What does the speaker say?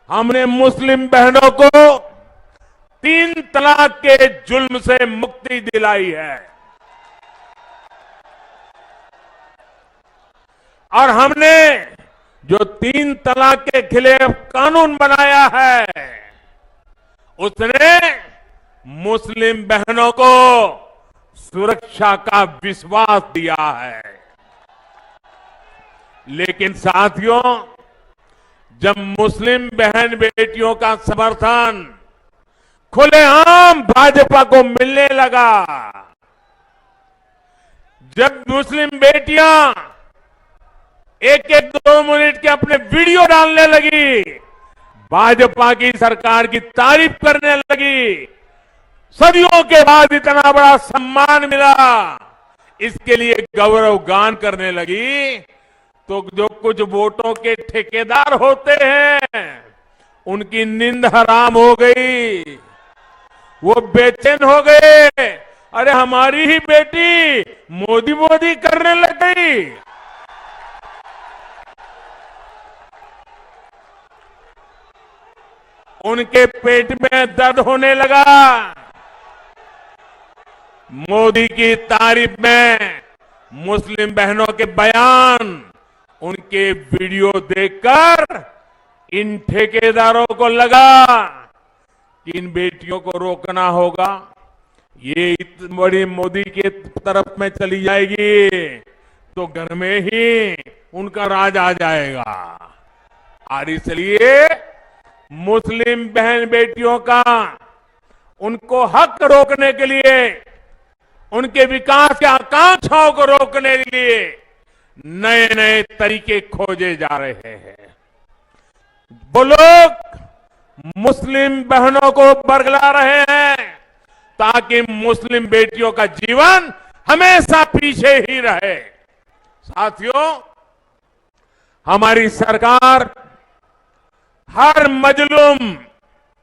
हमने मुस्लिम बहनों को 3 तलाक के जुल्म से मुक्ति दिलाई है और हमने जो 3 तलाक के खिलाफ कानून बनाया है उसने मुस्लिम बहनों को सुरक्षा का विश्वास दिया है। लेकिन साथियों, जब मुस्लिम बहन बेटियों का समर्थन खुलेआम भाजपा को मिलने लगा, जब मुस्लिम बेटियां एक एक 2 मिनट के अपने वीडियो डालने लगी, भाजपा की सरकार की तारीफ करने लगी, सदियों के बाद इतना बड़ा सम्मान मिला, इसके लिए गौरव गान करने लगी, तो जो कुछ वोटों के ठेकेदार होते हैं उनकी नींद हराम हो गई, वो बेचैन हो गए। अरे हमारी ही बेटी मोदी मोदी करने लग गई। उनके पेट में दर्द होने लगा। मोदी की तारीफ में मुस्लिम बहनों के बयान, उनके वीडियो देखकर इन ठेकेदारों को लगा कि इन बेटियों को रोकना होगा, ये इतनी बड़ी मोदी की तरफ में चली जाएगी तो घर में ही उनका राज आ जाएगा। और इसलिए मुस्लिम बहन बेटियों का उनको हक रोकने के लिए, उनके विकास की आकांक्षाओं को रोकने के लिए नए नए तरीके खोजे जा रहे हैं। वो लोग मुस्लिम बहनों को बरगला रहे हैं ताकि मुस्लिम बेटियों का जीवन हमेशा पीछे ही रहे। साथियों, हमारी सरकार हर मजलूम